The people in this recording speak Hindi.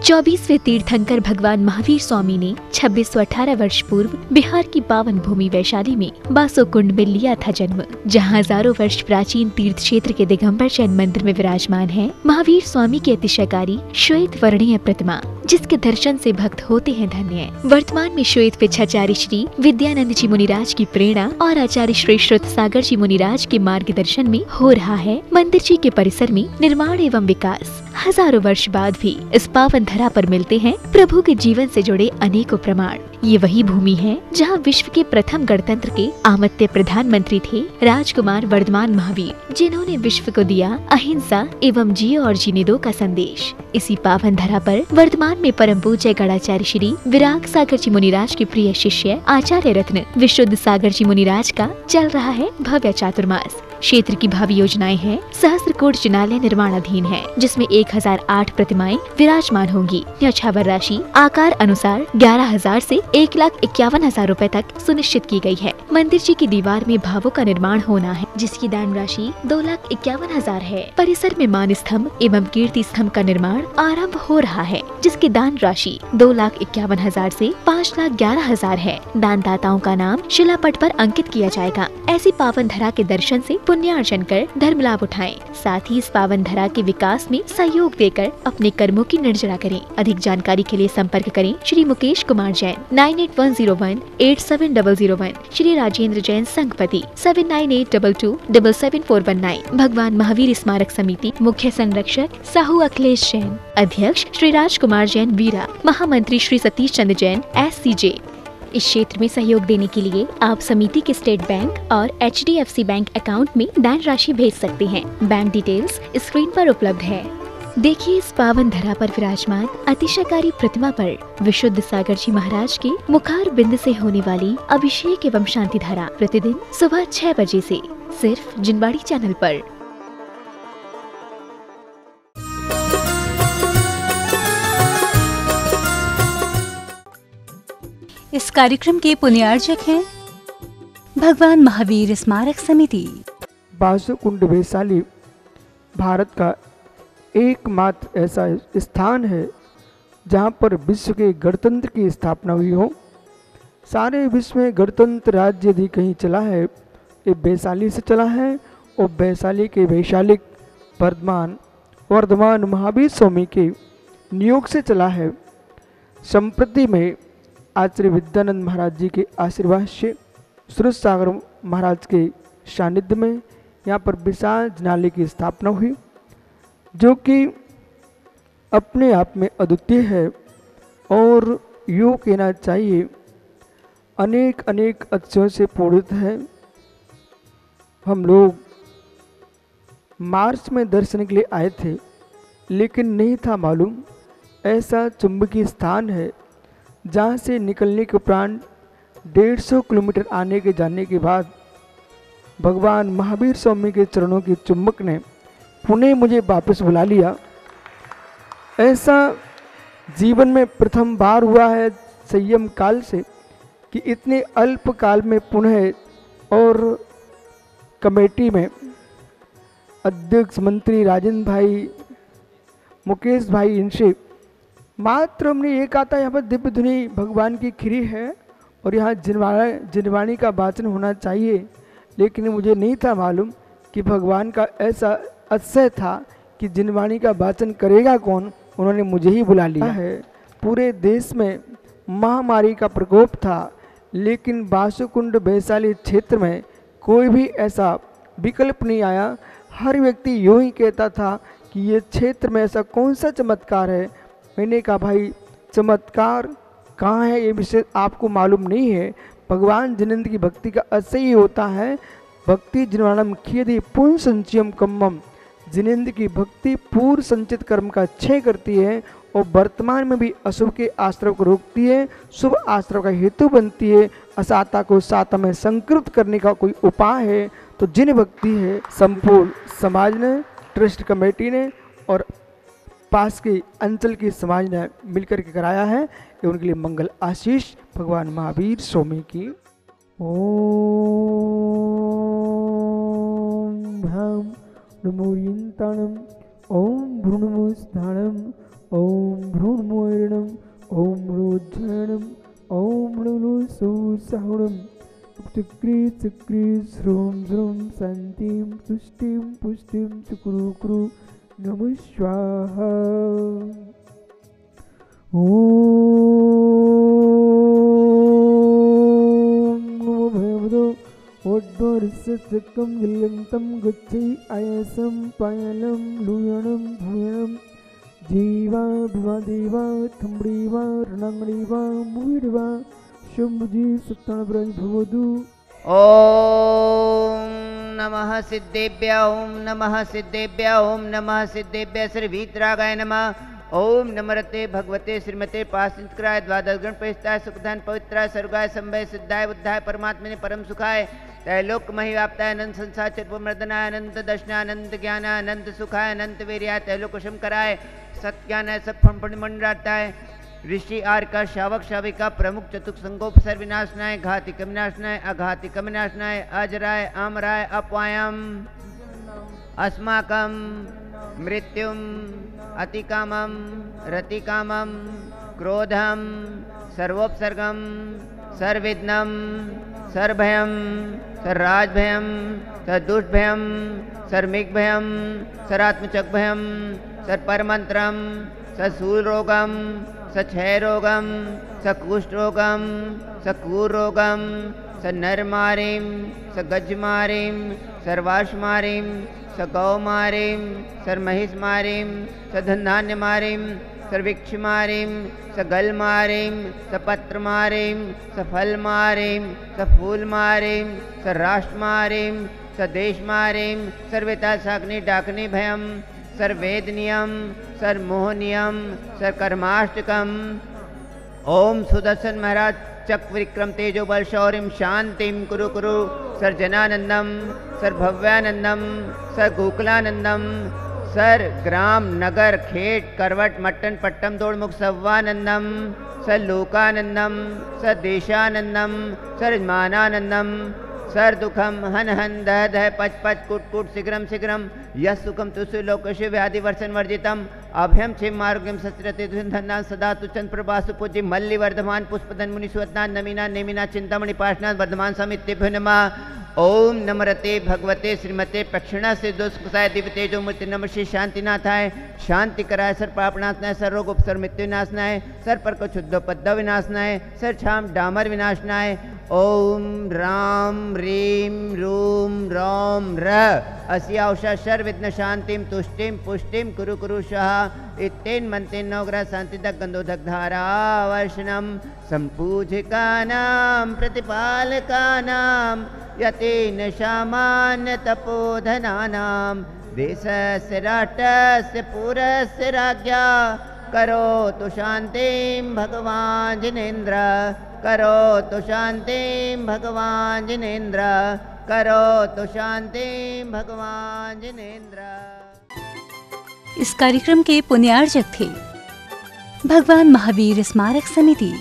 24वें तीर्थंकर भगवान महावीर स्वामी ने 2618 वर्ष पूर्व बिहार की पावन भूमि वैशाली में बासोकुंड में लिया था जन्म, जहां हजारों वर्ष प्राचीन तीर्थ क्षेत्र के दिगंबर जैन मंदिर में विराजमान है महावीर स्वामी की अतिशयकारी श्वेत वर्णीय प्रतिमा, जिसके दर्शन से भक्त होते हैं धन्य। वर्तमान में श्वेत पिछाचार्य श्री विद्यानंद जी मुनिराज की प्रेरणा और आचार्य श्री श्रुत सागर जी मुनिराज के मार्गदर्शन में हो रहा है मंदिर जी के परिसर में निर्माण एवं विकास। हजारों वर्ष बाद भी इस पावन धरा पर मिलते हैं प्रभु के जीवन से जुड़े अनेकों प्रमाण। ये वही भूमि है जहां विश्व के प्रथम गणतंत्र के आमत्य प्रधानमंत्री थे राजकुमार वर्धमान महावीर, जिन्होंने विश्व को दिया अहिंसा एवं जियो और जीने दो का संदेश। इसी पावन धरा पर वर्तमान में परम पूज्य गणाचार्य श्री विराग सागर जी मुनिराज के प्रिय शिष्य आचार्य रत्न विशुद्ध सागर जी मुनिराज का चल रहा है भव्य चातुर्मास। क्षेत्र की भावी योजनाएं हैं सहस्त्रकोट जिनालय निर्माणाधीन है, जिसमें 1008 प्रतिमाएं विराजमान होंगी। न्यौछावर राशि आकार अनुसार 11,000 से 1,51,000 रूपए तक सुनिश्चित की गई है। मंदिर जी की दीवार में भावों का निर्माण होना है, जिसकी दान राशि 2,51,000 है। परिसर में मान स्तंभ एवं कीर्ति स्तंभ का निर्माण आरंभ हो रहा है, जिसकी दान राशि 2,51,000 से 5,11,000 है। दानदाताओं का नाम शिलापट पर अंकित किया जाएगा। ऐसी पावन धरा के दर्शन से पुण्यार्जन कर धर्म लाभ उठाएं। साथ ही इस पावन धरा के विकास में सहयोग देकर अपने कर्मों की निर्जरा करें। अधिक जानकारी के लिए संपर्क करें श्री मुकेश कुमार जैन 9810187001, श्री राजेंद्र जैन संघपति 7982277419। भगवान महावीर स्मारक समिति मुख्य संरक्षक साहू अखिलेश जैन, अध्यक्ष श्री राजकुमार जैन वीरा, महामंत्री श्री सतीश चंद्र जैन SCJ। इस क्षेत्र में सहयोग देने के लिए आप समिति के स्टेट बैंक और HDFC बैंक अकाउंट में दान राशि भेज सकते हैं। बैंक डिटेल्स स्क्रीन पर उपलब्ध है। देखिए इस पावन धरा पर विराजमान अतिशयकारी प्रतिमा पर विशुद्ध सागर जी महाराज के मुखार बिंद से होने वाली अभिषेक एवं शांति धारा प्रतिदिन सुबह 6 बजे से सिर्फ जिनवाड़ी चैनल पर। इस कार्यक्रम के पुण्यार्जक हैं भगवान महावीर स्मारक समिति। बासोकुंड वैशाली भारत का एकमात्र ऐसा स्थान है जहाँ पर विश्व के गणतंत्र की स्थापना हुई हो। सारे विश्व में गणतंत्र राज्य यदि कहीं चला है ये वैशाली से चला है, और वैशाली के वैशालिक वर्धमान महावीर स्वामी के नियोग से चला है। संप्रति में आचार्य विद्यानंद महाराज जी के आशीर्वाद से श्रुत सागर महाराज के सानिध्य में यहाँ पर विशाल जिनालय की स्थापना हुई, जो कि अपने आप में अद्वितीय है और यूँ कहना चाहिए अनेक अनेक अक्षरों से पूरित है। हम लोग मार्च में दर्शन के लिए आए थे, लेकिन नहीं था मालूम ऐसा चुंबकीय स्थान है जहाँ से निकलने के उपरांत 150 किलोमीटर आने के जाने के बाद भगवान महावीर स्वामी के चरणों की चुंबक ने पुनः मुझे वापस बुला लिया। ऐसा जीवन में प्रथम बार हुआ है संयम काल से कि इतने अल्प काल में पुनः, और कमेटी में अध्यक्ष मंत्री राजेंद्र भाई, मुकेश भाई, इनसे मात्र हमने ये कहा था यहाँ पर दिव्य धुनी भगवान की खिरी है और यहाँ जिनवाणी का वाचन होना चाहिए, लेकिन मुझे नहीं था मालूम कि भगवान का ऐसा अतिशय था कि जिनवाणी का वाचन करेगा कौन, उन्होंने मुझे ही बुला लिया है। पूरे देश में महामारी का प्रकोप था, लेकिन बासोकुंड वैशाली क्षेत्र में कोई भी ऐसा विकल्प नहीं आया। हर व्यक्ति यूँ ही कहता था कि ये क्षेत्र में ऐसा कौन सा चमत्कार है। मैंने कहा भाई चमत्कार कहाँ है ये विषय आपको मालूम नहीं है। भगवान जिनेंद्र की भक्ति का ऐसे ही होता है। भक्ति जिनवाणम खियदि पुण्य संचयम कम्मम। जिनेंद्र की भक्ति पूर्व संचित कर्म का क्षय करती है और वर्तमान में भी अशुभ के आश्रव को रोकती है, शुभ आश्रव का हेतु बनती है। असाता को साता में संकृत करने का कोई उपाय है तो जिन भक्ति है संपूर्ण समाज ने, ट्रस्ट कमेटी ने और पास के अंचल की समाज ने मिलकर के कराया है। ये उनके लिए मंगल आशीष भगवान महावीर स्वामी की। ओम भ्राम नमो यंताणम, ओम भ्रूणमो स्थानम, ओम भ्रूणमोरणम ओम रोज्जनम ओम ऋणुसुसहुणम चक्री चक्री श्रूम श्रूम शांतिम तुष्टिम पुष्टिम चुक्रु कुरु नमः स्वाहा। ओम नमो भगवतो ओड्डोरसचकं विलंतं गच्छै आयासं पायलं लुयणं भूयणं जीवा भिवा देवा थंबड़ीवा रणंगड़ीवा मुहिड़वा शंभुजी सत्तानब्रज भवदु। ओम नमः सिद्धेभ्य ओम नमः सिद्धेभ्य ओम नमः सिद्धेभ्य श्री वीतरागाय नमः। ओम नमरते भगवते श्रीमते पासिंचक्राय द्वादश गणपतिष्ठाय सुखदान पवित्राय सर्गाय संभय सिद्धाय बुद्धाय परमात्मने परम सुखाय त्रैलोक मही व्याप्ताय अनंत संसार चिर्पमर्दनाय अनंत दर्शनानंत ज्ञानाय अनंत सुखाय अनंत वीर्याय त्रैलोक शंकराय सत्ज्ञानाय सत्फण मंडराताय ऋषि आर का शावक शाविका प्रमुख चतुक संगोप सर विनाशनाय घातिक विनाशनाय अघातिक विनाशनाय अजराय अमराय अपवायम अस्माकं मृत्युम अतिकामम रतिकामम क्रोधम सर्वोपसर्गम सर्विघ्नम सर्भयम सर्राजभयम सर्दुष्टभयम सर्मिग्भयम सरात्मचकभयम सर्परमंत्रम ससूलरोगम सक्षयरोगम सकुष्ठरोगम सकूररोगम सनरमारिम सगजमारिम सर्वाश्मारिम सगौमारिम सर्महिषमारिम सधन्धान्यमारिम सर्विक्षमारिम सगलमारिम सपत्रमारिम सफलमारिम सफूलमारिम सर्राष्ट्रमारिम सदेशमारिम सर्वेता साग्नि डाकनी भयम सर्वेदनियम सर्मोहनियम सर्कर्माष्टकम। ओम सुदर्शन महाराज चक्र विक्रम तेजो बल शौर्यम शांतिम कुरु कुरु सर जनानंदम सर भव्यानंदम सर गोकुलानंदम सर ग्राम नगर खेट करवट मट्टन पट्टम दौड़मुख सव्वानंदम सर लोकानंदम सर देशानंदम सर यजमानानंदम सर दुखम हन हन दह दह पच पच कुट कुट शीघ्रम शीघ्रम यस सुखम तुसु लोकशु व्याधि वर्षन वर्जितम अभयम क्षेम आरोग्यम सस्रते धन्ना सदा तुचन प्रभासु पूज्य मल्ली वर्धमान पुष्पधन मुनि सुवतना नमीना नेमिना चिंतामणि पाशना वर्धमान समित्तेभ्यो नमः। ओम नमरते भगवते श्रीमते प्रक्षिणा से दुष्कसाय दिव्य तेजो मूर्ति नम श्री शांतिनाथाय शांति कराय सर पापनाशनाय सर रोग उपसर मृत्यु विनाशनाय सर पर को शुद्धोपद्ध विनाशनाय सर छाम डामर विनाशनाय। ओम राम रीम रूम रोम र अस्यावशा शर विघ्न शांतिम तुष्टिम पुष्टिम कुरु कुरु स्वाहा इत्तेन मंतेन नवग्रह शांतिदक गंधोदक धारा वर्षणम संपूजिकानां प्रतिपालकानां यतेन सामान्य तपोधनानां देशस्य राष्ट्रस्य पुरस्य राज्ञा करोतु शांतिं भगवान् जिनेन्द्र करोतु शांतिं भगवान् जिनेन्द्र करोतु शांतिं भगवान् जिनेन्द्र। इस कार्यक्रम के पुण्यार्जक थे भगवान महावीर स्मारक समिति।